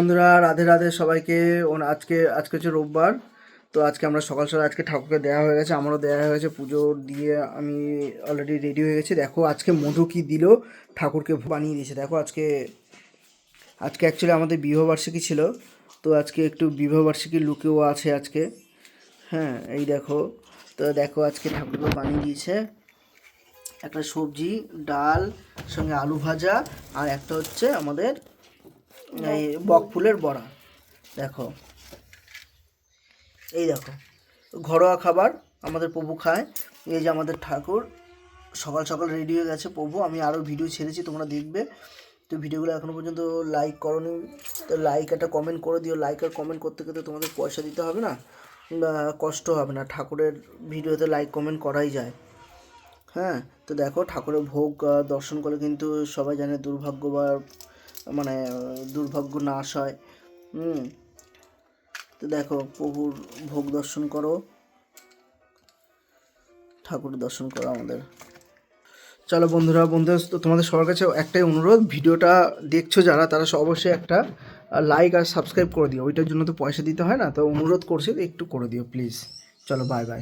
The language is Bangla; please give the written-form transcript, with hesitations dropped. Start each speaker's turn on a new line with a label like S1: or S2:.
S1: বন্ধুরা, রাধে রাধে সবাইকে। আজকে আজকে হচ্ছে রোববার। তো আজকে আমরা সকাল সকাল আজকে ঠাকুরকে দেওয়া হয়ে গেছে, আমারও দেওয়া হয়ে গেছে। পুজো দিয়ে আমি অলরেডি রেডি হয়ে গেছি। দেখো আজকে মধু কি দিল, ঠাকুরকে বানিয়ে দিয়েছে। দেখো আজকে আজকে অ্যাকচুয়ালি আমাদের বিবাহবার্ষিকী ছিল, তো আজকে একটু বিবাহবার্ষিকীর লুকেও আছে আজকে। হ্যাঁ, এই দেখো। তো দেখো আজকে ঠাকুরকে বানিয়ে দিয়েছে একটা সবজি, ডাল, সঙ্গে আলু ভাজা, আর একটা হচ্ছে আমাদের এই বক ফুলের বড়া। দেখো, এই দেখো ঘরোয়া খাবার আমাদের প্রভু খায়। এই যে আমাদের ঠাকুর সকাল সকাল রেডি হয়ে গেছে প্রভু। আমি আরও ভিডিও ছেড়েছি, তোমরা দেখবে। তো ভিডিওগুলো এখনও পর্যন্ত লাইক করোনি, তো লাইক একটা কমেন্ট করে দিও। লাইক আর কমেন্ট করতে করতে তোমাদের পয়সা দিতে হবে না, বা কষ্ট হবে না। ঠাকুরের ভিডিওতে লাইক কমেন্ট করাই যায়। হ্যাঁ, তো দেখো ঠাকুরের ভোগ দর্শন করলে কিন্তু সবাই জানে দুর্ভাগ্য বা মানে দুর্ভাগ্য নাশ হয়। তো দেখো প্রভুর ভোগ দর্শন করো, ঠাকুরের দর্শন করো আমাদের। চলো বন্ধুরা, তো তোমাদের সবার কাছে একটাই অনুরোধ, ভিডিওটা দেখছো যারা তারা অবশ্যই একটা লাইক আর সাবস্ক্রাইব করে দিও। ওইটার জন্য তো পয়সা দিতে হয় না, তো অনুরোধ করছি একটু করে দিও প্লিজ। চলো, বাই বাই।